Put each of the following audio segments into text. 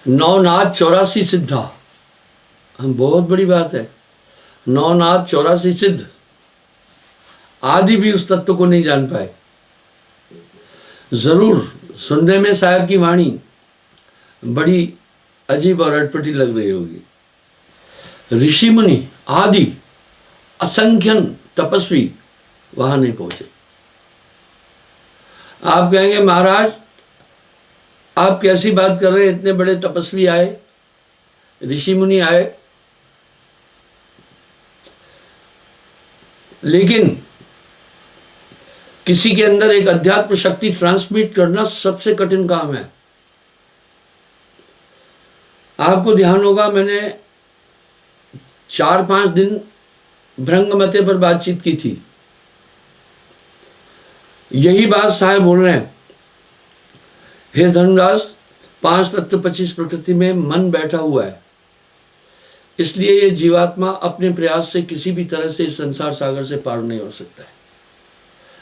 नौनाथ 84 सिद्धा, हम बहुत बड़ी बात है। नौनाथ 84 सिद्ध, आदि भी उस तत्व को नहीं जान पाए। जरूर सुनने में साहब की वाणी बड़ी अजीब और अटपटी लग रही होगी। ऋषि मुनि आदि असंख्यन तपस्वी वहां नहीं पहुंचे। आप कहेंगे महाराज आप कैसी बात कर रहे हैं, इतने बड़े तपस्वी आए, ऋषि मुनि आए, लेकिन किसी के अंदर एक अध्यात्म शक्ति ट्रांसमिट करना सबसे कठिन काम है। आपको ध्यान होगा मैंने 4-5 दिन भृंगमते पर बातचीत की थी। यही बात साहब बोल रहे हैं, हे धर्मदास 5 तत्व 25 प्रकृति में मन बैठा हुआ है, इसलिए ये जीवात्मा अपने प्रयास से किसी भी तरह से इस संसार सागर से पार नहीं हो सकता है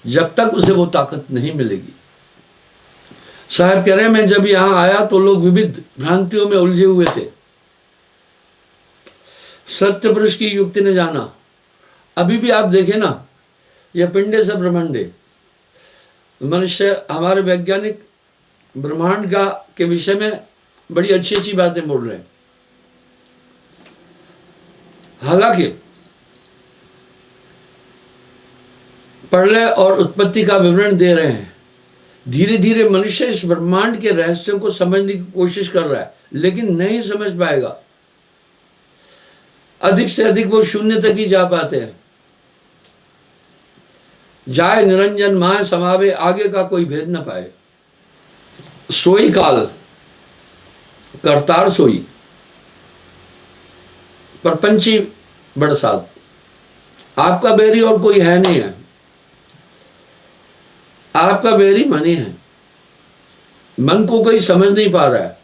जब तक उसे वो ताकत नहीं मिलेगी। साहब कह रहे हैं मैं जब यहां आया तो लोग विविध भ्रांतियों में उलझे हुए थे। सत्य पुरुष की युक्ति ने जाना। अभी भी आप देखें ना, यह पिंडे से ब्रह्मांडे, मनुष्य हमारे वैज्ञानिक ब्रह्मांड का के विषय में बड़ी अच्छी अच्छी बातें बोल रहे हैं। हालांकि प्रलय और उत्पत्ति का विवरण दे रहे हैं। धीरे धीरे मनुष्य इस ब्रह्मांड के रहस्यों को समझने की कोशिश कर रहा है, लेकिन नहीं समझ पाएगा। अधिक से अधिक वो शून्य तक ही जा पाते हैं। जाए निरंजन माय समावे, आगे का कोई भेद न पाए। सोई काल करतार सोई, परपंची बरसात, आपका बैरी और कोई है नहीं है। आपका बैरी मन ही है। मन को कोई समझ नहीं पा रहा है,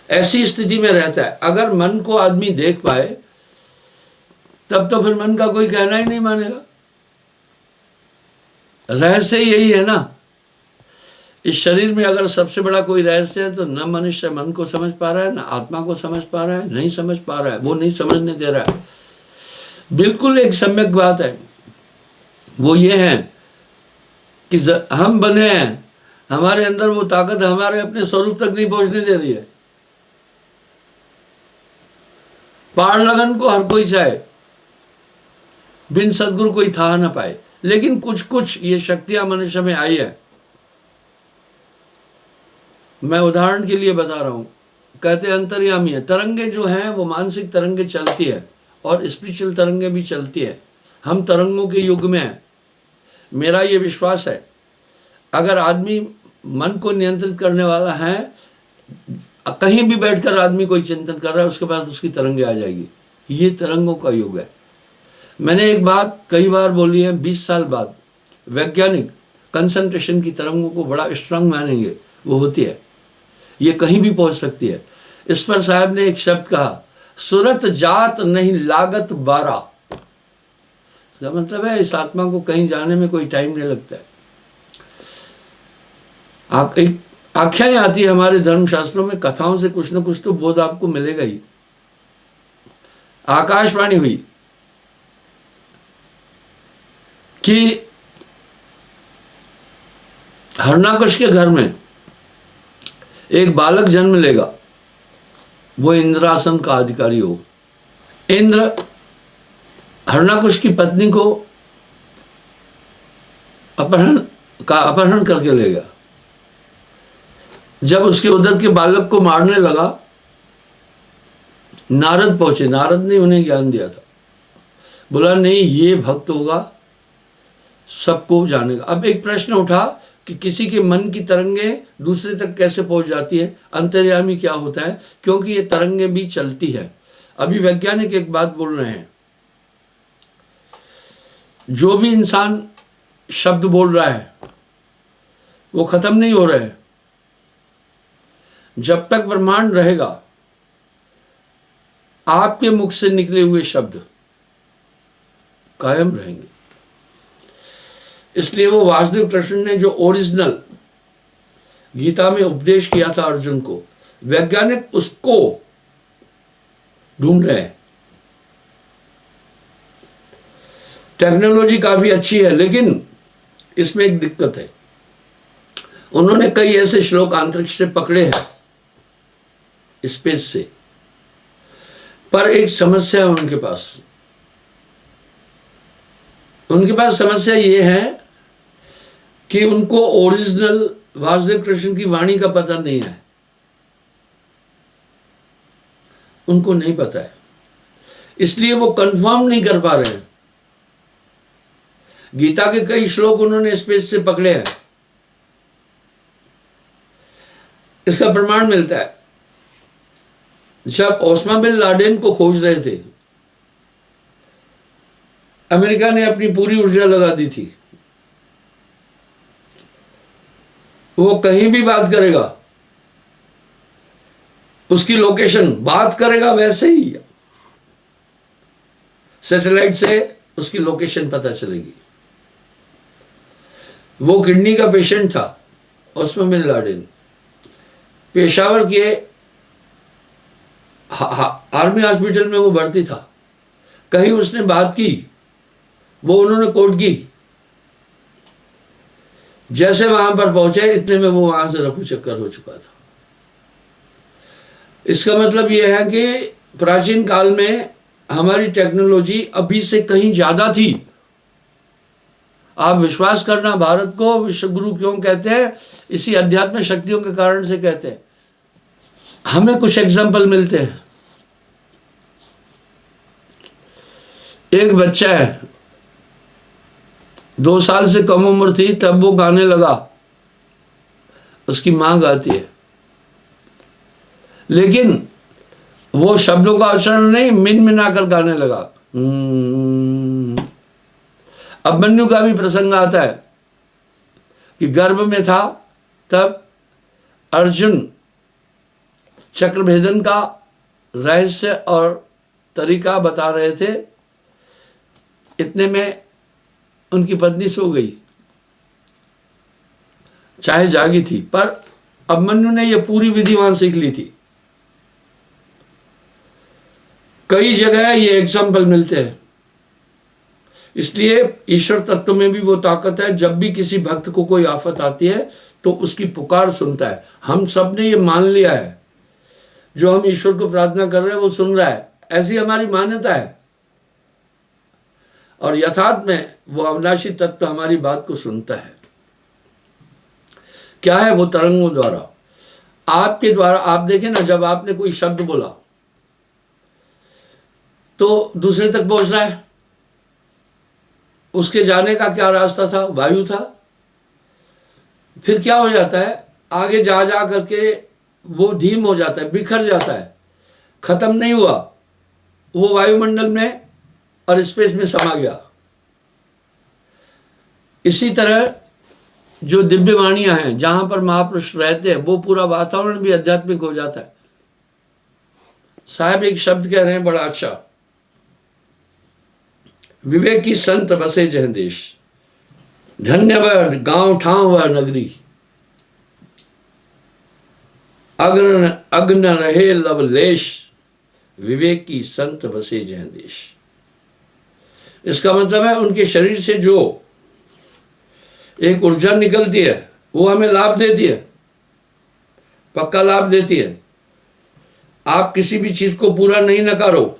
ऐसी स्थिति में रहता है। अगर मन को आदमी देख पाए तब तो फिर मन का कोई कहना ही नहीं मानेगा। रहस्य यही है ना। इस शरीर में अगर सबसे बड़ा कोई रहस्य है तो न मनुष्य मन को समझ पा रहा है, न आत्मा को समझ पा रहा है, नहीं समझ पा रहा है, वो नहीं समझने दे रहा है। बिल्कुल एक सम्यक बात है, वो ये है कि हम बंधे हैं, हमारे अंदर वो ताकत हमारे अपने स्वरूप तक नहीं पहुंचने दे रही है। पार लगन को हर कोई चाहे, बिन सदगुरु कोई था न पाए। लेकिन कुछ कुछ ये शक्तियां मनुष्य में आई है। मैं उदाहरण के लिए बता रहा हूं। कहते अंतर्यामी है। तरंगे जो हैं वो मानसिक तरंगे चलती है और स्पिरिचुअल तरंगे भी चलती है। हम तरंगों के युग में हैं। मेरा ये विश्वास है, अगर आदमी मन को नियंत्रित करने वाला है, कहीं भी बैठकर आदमी कोई चिंतन कर रहा है, उसके पास उसकी तरंगे आ जाएगी। ये तरंगों का युग है। मैंने एक बात कई बार बोली है, 20 साल बाद वैज्ञानिक कंसंट्रेशन की तरंगों को बड़ा स्ट्रांग मानेंगे, वो होती है, ये कहीं भी पहुंच सकती है। इस पर साहब ने एक शब्द कहा, सुरत जात नहीं लागत 12। इसका मतलब है इस आत्मा को कहीं जाने में कोई टाइम नहीं लगता है। एक आख्याएं आती है हमारे धर्मशास्त्रों में, कथाओं से कुछ न कुछ तो बोध आपको मिलेगा ही। आकाशवाणी हुई कि हरणाकश के घर में एक बालक जन्म लेगा, वो इंद्रासन का अधिकारी हो। इंद्र हरणाकुश की पत्नी को अपहरण करके ले गया। जब उसके उधर के बालक को मारने लगा, नारद पहुंचे। नारद ने उन्हें ज्ञान दिया था, बोला नहीं ये भक्त होगा, सबको जानेगा। अब एक प्रश्न उठा कि किसी के मन की तरंगे दूसरे तक कैसे पहुंच जाती है, अंतर्यामी क्या होता है, क्योंकि ये तरंगे भी चलती है। अभी वैज्ञानिक एक बात बोल रहे हैं, जो भी इंसान शब्द बोल रहा है वो खत्म नहीं हो रहे हैं। जब तक ब्रह्मांड रहेगा, आपके मुख से निकले हुए शब्द कायम रहेंगे। इसलिए वो वासुदेव कृष्ण ने जो ओरिजिनल गीता में उपदेश किया था अर्जुन को, वैज्ञानिक उसको ढूंढ रहे हैं। टेक्नोलॉजी काफी अच्छी है, लेकिन इसमें एक दिक्कत है। उन्होंने कई ऐसे श्लोक अंतरिक्ष से पकड़े हैं, स्पेस से, पर एक समस्या है उनके पास। उनके पास समस्या ये है कि उनको ओरिजिनल वासुदेव कृष्ण की वाणी का पता नहीं है, उनको नहीं पता है, इसलिए वो कंफर्म नहीं कर पा रहे हैं। गीता के कई श्लोक उन्होंने स्पेस से पकड़े हैं। इसका प्रमाण मिलता है, जब ओसामा बिन लादेन को खोज रहे थे, अमेरिका ने अपनी पूरी ऊर्जा लगा दी थी। वो कहीं भी बात करेगा, उसकी लोकेशन बात करेगा वैसे ही सैटेलाइट से उसकी लोकेशन पता चलेगी। वो किडनी का पेशेंट था, ओसामा बिन लादेन, पेशावर के आर्मी हॉस्पिटल में वो भर्ती था। कहीं उसने बात की, वो उन्होंने कोट की, जैसे वहां पर पहुंचे इतने में वो वहां से रफू चक्कर हो चुका था। इसका मतलब यह है कि प्राचीन काल में हमारी टेक्नोलॉजी अभी से कहीं ज्यादा थी। आप विश्वास करना, भारत को विश्व गुरु क्यों कहते हैं? इसी अध्यात्म शक्तियों के कारण से कहते हैं। हमें कुछ एग्जाम्पल मिलते हैं। एक बच्चा है, 2 साल से कम उम्र थी तब वो गाने लगा, उसकी मां गाती है, लेकिन वो शब्दों का उच्चारण नहीं, मिना कर गाने लगा। अभिमन्यु का भी प्रसंग आता है कि गर्भ में था तब अर्जुन चक्रभेदन का रहस्य और तरीका बता रहे थे, इतने में उनकी पत्नी सो गई, चाहे जागी थी, पर अभिमन्यु ने यह पूरी विधि वहां सीख ली थी। कई जगह ये एग्जाम्पल मिलते हैं। इसलिए ईश्वर तत्व में भी वो ताकत है, जब भी किसी भक्त को कोई आफत आती है तो उसकी पुकार सुनता है। हम सब ने ये मान लिया है, जो हम ईश्वर को प्रार्थना कर रहे हैं वो सुन रहा है, ऐसी हमारी मान्यता है। और यथार्थ में वो अविनाशी तत्व हमारी बात को सुनता है। क्या है वो? तरंगों द्वारा, आपके द्वारा। आप देखें ना, जब आपने कोई शब्द बोला तो दूसरे तक पहुंच रहा है, उसके जाने का क्या रास्ता था? वायु था। फिर क्या हो जाता है, आगे जा जा करके वो धीम हो जाता है, बिखर जाता है, खत्म नहीं हुआ, वो वायुमंडल में और स्पेस में समा गया। इसी तरह जो दिव्य वाणियां हैं, जहां पर महापुरुष रहते हैं, वो पूरा वातावरण भी आध्यात्मिक हो जाता है। साहब एक शब्द कह रहे हैं बड़ा अच्छा, विवेकी संत बसे जह देश, धन्य वह गांव ठाव वह नगरी, अग्न रहे लवलेश, विवेकी संत बसे जह देश। इसका मतलब है उनके शरीर से जो एक ऊर्जा निकलती है वो हमें लाभ देती है, पक्का लाभ देती है। आप किसी भी चीज को पूरा नहीं नकारो,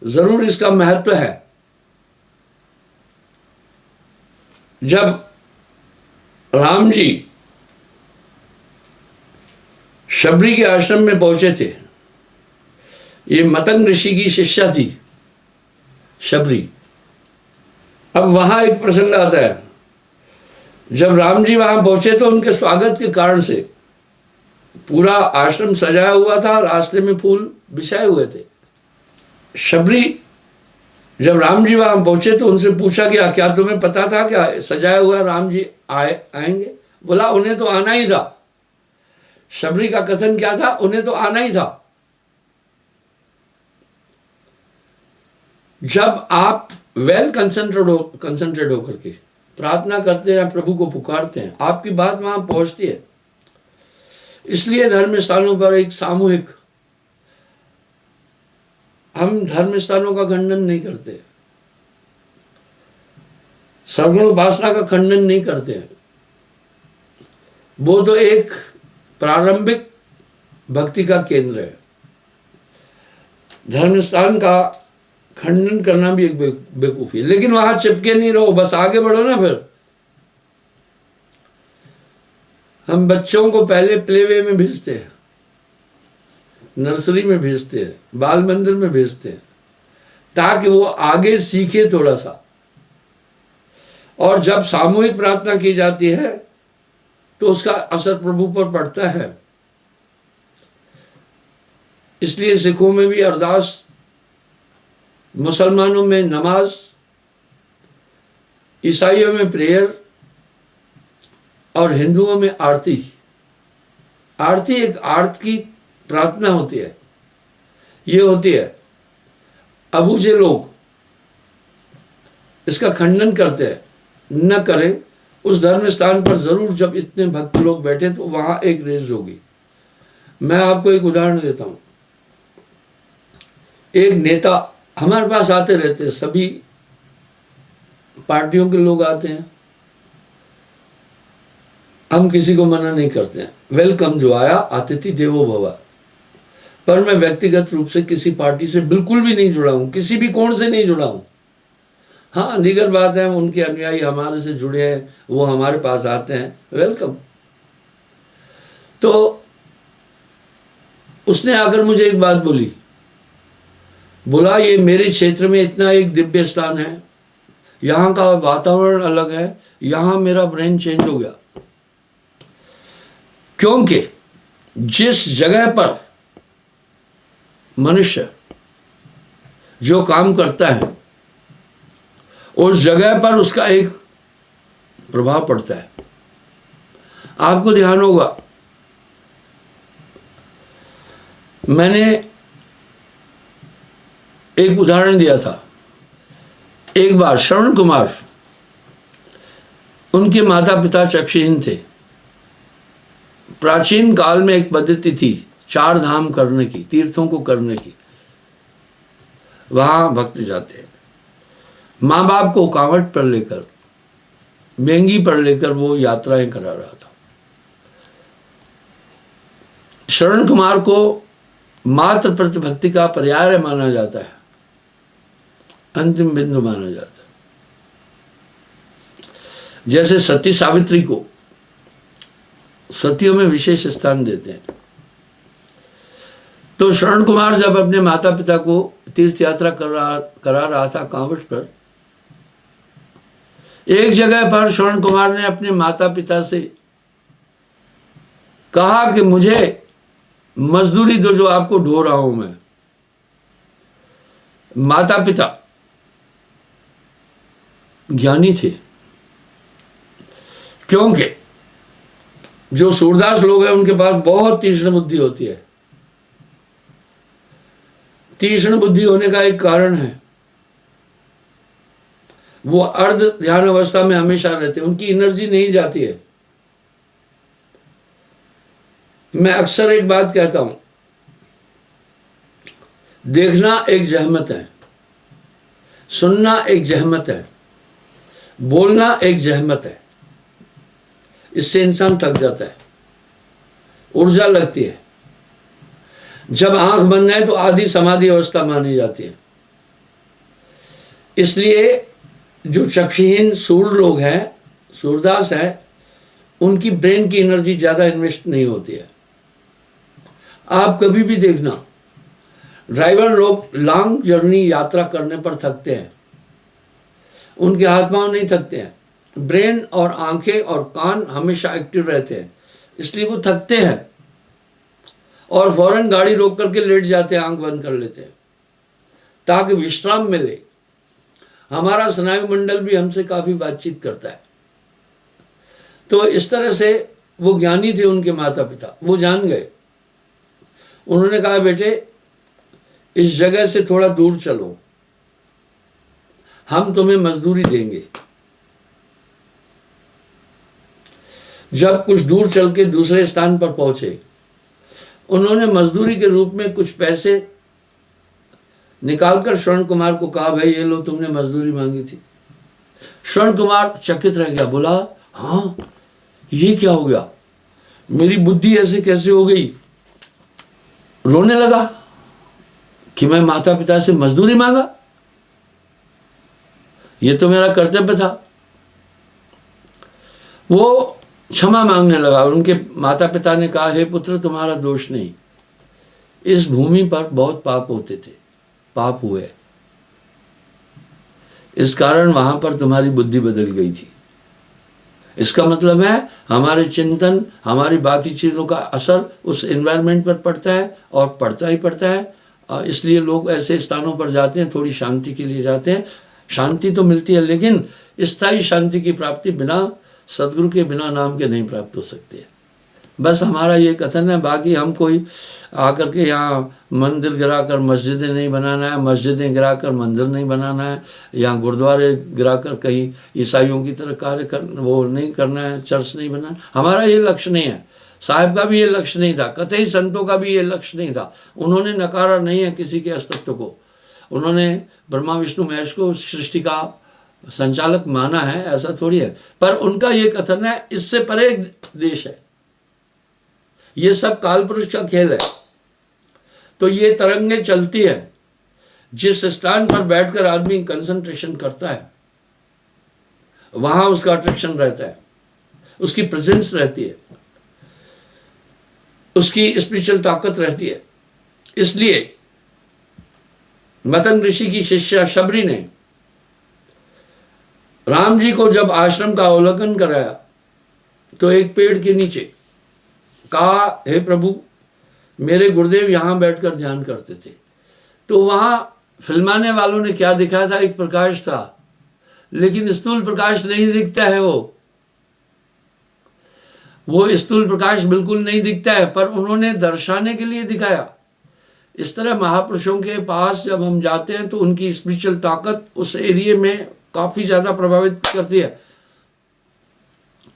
जरूर इसका महत्व है। जब राम जी शबरी के आश्रम में पहुंचे थे, ये मतंग ऋषि की शिष्या थी शबरी। अब वहां एक प्रसंग आता है, जब राम जी वहां पहुंचे तो उनके स्वागत के कारण से पूरा आश्रम सजाया हुआ था, रास्ते में फूल बिछाए हुए थे। शबरी जब राम जी वहां पहुंचे तो उनसे पूछा गया, क्या तुम्हें पता था क्या सजाया हुआ राम जी आएंगे? बोला उन्हें तो आना ही था। शबरी का कथन क्या था? उन्हें तो आना ही था। जब आप वेल कंसंट्रेट होकर के प्रार्थना करते हैं, प्रभु को पुकारते हैं, आपकी बात वहां पहुंचती है। इसलिए धर्म स्थानों पर एक सामूहिक, हम धर्म स्थानों का खंडन नहीं करते, सगुण उपासना का खंडन नहीं करते हैं। वो तो एक प्रारंभिक भक्ति का केंद्र है। धर्म स्थान का खंडन करना भी एक बेवकूफी है, लेकिन वहां चिपके नहीं रहो, बस आगे बढ़ो ना। फिर हम बच्चों को पहले प्लेवे में भेजते हैं, नर्सरी में भेजते हैं, बाल मंदिर में भेजते हैं, ताकि वो आगे सीखे थोड़ा सा। और जब सामूहिक प्रार्थना की जाती है तो उसका असर प्रभु पर पड़ता है। इसलिए सिखों में भी अरदास, मुसलमानों में नमाज, ईसाइयों में प्रेयर और हिंदुओं में आरती। आरती एक आर्त की प्रार्थना होती है। ये होती है, अबूझे लोग इसका खंडन करते हैं, न करें। उस धर्म स्थान पर जरूर जब इतने भक्त लोग बैठे तो वहां एक रेस होगी। मैं आपको एक उदाहरण देता हूं। एक नेता हमारे पास आते रहते हैं, सभी पार्टियों के लोग आते हैं, हम किसी को मना नहीं करते हैं। वेलकम, जो आया अतिथि देवो भव। पर मैं व्यक्तिगत रूप से किसी पार्टी से बिल्कुल भी नहीं जुड़ा हूं, किसी भी कोण से नहीं जुड़ा हूं। हाँ, दीगर बात है, उनके अनुयायी हमारे से जुड़े हैं, वो हमारे पास आते हैं, वेलकम। तो उसने आकर मुझे एक बात बोला, ये मेरे क्षेत्र में इतना एक दिव्य स्थान है, यहाँ का वातावरण अलग है, यहाँ मेरा ब्रेन चेंज हो गया। क्योंकि जिस जगह पर मनुष्य जो काम करता है उस जगह पर उसका एक प्रभाव पड़ता है। आपको ध्यान होगा, मैंने एक उदाहरण दिया था। एक बार श्रवण कुमार, उनके माता पिता चक्षुहीन थे। प्राचीन काल में एक पद्धति थी 4 धाम करने की, तीर्थों को करने की। वहां भक्त जाते हैं, माँ बाप को कांवट पर लेकर, बेंगी पर लेकर वो यात्राएं करा रहा था। शरण कुमार को मात्र प्रतिभक्ति का पर्याय माना जाता है, अंतिम बिंदु माना जाता है। जैसे सती सावित्री को सतियों में विशेष स्थान देते हैं, तो शरण कुमार जब अपने माता पिता को तीर्थ यात्रा करा रहा था कांवट पर, एक जगह पर शरण कुमार ने अपने माता पिता से कहा कि मुझे मजदूरी दो जो आपको ढो रहा हूं मैं। माता पिता ज्ञानी थे, क्योंकि जो सूरदास लोग हैं उनके पास बहुत तीक्ष्ण बुद्धि होती है। तीक्ष्ण बुद्धि होने का एक कारण है, वो अर्ध ध्यान अवस्था में हमेशा रहते हैं, उनकी एनर्जी नहीं जाती है। मैं अक्सर एक बात कहता हूं, देखना एक जहमत है, सुनना एक जहमत है, बोलना एक जहमत है। इससे इंसान थक जाता है, ऊर्जा लगती है। जब आंख बंद है तो आधी समाधि अवस्था मानी जाती है। इसलिए जो चक्षुहीन सूर लोग हैं, सूरदास हैं, उनकी ब्रेन की एनर्जी ज़्यादा इन्वेस्ट नहीं होती है। आप कभी भी देखना, ड्राइवर लोग लॉन्ग जर्नी यात्रा करने पर थकते हैं, उनके हाथ पांव नहीं थकते हैं, ब्रेन और आंखें और कान हमेशा एक्टिव रहते हैं, इसलिए वो थकते हैं और फौरन गाड़ी रोक करके लेट जाते हैं, आंख बंद कर लेते हैं ताकि विश्राम मिले। हमारा स्नायु मंडल भी हमसे काफी बातचीत करता है। तो इस तरह से वो ज्ञानी थे, उनके माता पिता, वो जान गए। उन्होंने कहा, बेटे इस जगह से थोड़ा दूर चलो, हम तुम्हें मजदूरी देंगे। जब कुछ दूर चल के दूसरे स्थान पर पहुंचे उन्होंने मजदूरी के रूप में कुछ पैसे निकालकर श्रवण कुमार को कहा, भाई ये लो, तुमने मजदूरी मांगी थी। श्रवण कुमार चकित रह गया, बोला हाँ ये क्या हो गया, मेरी बुद्धि ऐसे कैसे हो गई। रोने लगा कि मैं माता पिता से मजदूरी मांगा, ये तो मेरा कर्तव्य था। वो क्षमा मांगने लगा। उनके माता पिता ने कहा, हे पुत्र तुम्हारा दोष नहीं, इस भूमि पर बहुत पाप होते थे, पाप हुए, इस कारण वहां पर तुम्हारी बुद्धि बदल गई थी। इसका मतलब है हमारे चिंतन, हमारी बाकी चीज़ों का असर उस एनवायरनमेंट पर पड़ता है और पड़ता ही पड़ता है। इसलिए लोग ऐसे स्थानों पर जाते हैं, थोड़ी शांति के लिए जाते हैं। शांति तो मिलती है, लेकिन स्थायी शांति की प्राप्ति बिना सदगुरु के, बिना नाम के नहीं प्राप्त हो सकती है। बस हमारा ये कथन है। बाकी हम कोई आकर के यहाँ मंदिर गिराकर मस्जिदें नहीं बनाना है, मस्जिदें गिराकर मंदिर नहीं बनाना है, यहाँ गुरुद्वारे गिराकर कहीं ईसाइयों की तरह कार्य कर वो नहीं करना है, चर्च नहीं बनाना। हमारा ये लक्ष्य नहीं है। साहिब का भी ये लक्ष्य नहीं था, कतई संतों का भी ये लक्ष्य नहीं था। उन्होंने नकारा नहीं है किसी के अस्तित्व को। उन्होंने ब्रह्मा विष्णु महेश को सृष्टि का संचालक माना है, ऐसा थोड़ी है। पर उनका ये कथन है, इससे परे एक देश है, ये सब कालपुरुष का खेल है। तो ये तरंगे चलती है। जिस स्थान पर बैठकर आदमी कंसंट्रेशन करता है, वहां उसका अट्रैक्शन रहता है, उसकी प्रेजेंस रहती है, उसकी स्पिरिचुअल ताकत रहती है। इसलिए मतंग ऋषि की शिष्या शबरी ने राम जी को जब आश्रम का अवलोकन कराया तो एक पेड़ के नीचे कहा, हे प्रभु, मेरे गुरुदेव यहां बैठकर ध्यान करते थे। तो वहां फिल्माने वालों ने क्या दिखाया था, एक प्रकाश था, लेकिन स्थूल प्रकाश नहीं दिखता है। वो स्थूल प्रकाश बिल्कुल नहीं दिखता है, पर उन्होंने दर्शाने के लिए दिखाया। इस तरह महापुरुषों के पास जब हम जाते हैं तो उनकी स्पिरिचुअल ताकत उस एरिया में काफी ज्यादा प्रभावित करती है।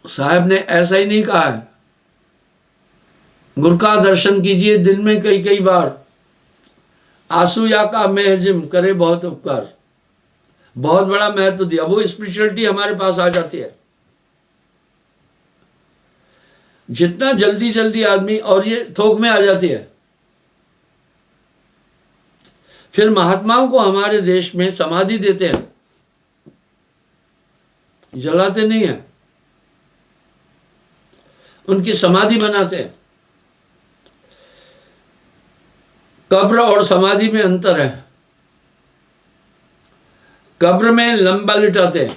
साहब ने ऐसा ही नहीं कहा है, गुरु का दर्शन कीजिए दिन में कई कई बार, आसूया का महजिम करे बहुत उपकार। बहुत बड़ा महत्व दिया। वो स्पिरिचुअलिटी हमारे पास आ जाती है। जितना जल्दी जल्दी आदमी, और ये थोक में आ जाती है। फिर महात्माओं को हमारे देश में समाधि देते हैं, जलाते नहीं है, उनकी समाधि बनाते हैं। कब्र और समाधि में अंतर है। कब्र में लंबा लिटाते हैं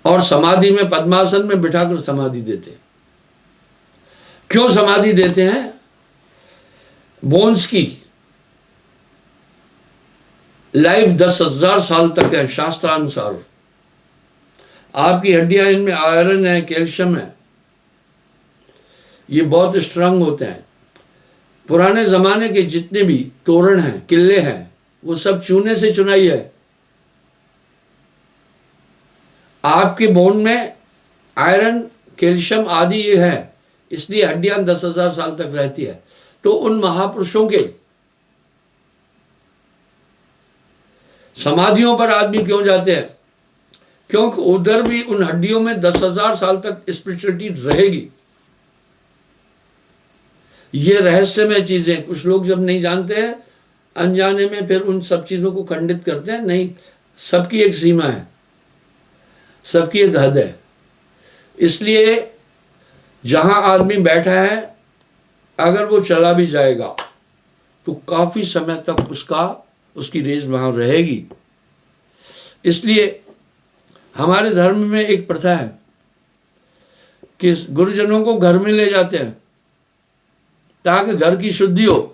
और समाधि में पद्मासन में बिठाकर समाधि देते हैं। क्यों समाधि देते हैं? बोन्स की लाइफ 10,000 साल तक है शास्त्रानुसार। आपकी हड्डियां, इनमें आयरन है, कैल्शियम है, ये बहुत स्ट्रांग होते हैं। पुराने जमाने के जितने भी तोरण हैं, किले हैं, वो सब चूने से चुनाई है। आपके बोन में आयरन, कैल्शियम आदि ये है, इसलिए हड्डियां 10,000 साल तक रहती है। तो उन महापुरुषों के समाधियों पर आदमी क्यों जाते हैं? क्योंकि उधर भी उन हड्डियों में 10,000 साल तक स्पिरिचुअलिटी रहेगी। ये रहस्यमय चीजें कुछ लोग जब नहीं जानते हैं, अनजाने में फिर उन सब चीजों को खंडित करते हैं। नहीं, सबकी एक सीमा है, सबकी एक हद है। इसलिए जहां आदमी बैठा है, अगर वो चला भी जाएगा तो काफी समय तक उसकी रेस वहां रहेगी। इसलिए हमारे धर्म में एक प्रथा है कि गुरुजनों को घर में ले जाते हैं ताकि घर की शुद्धि हो।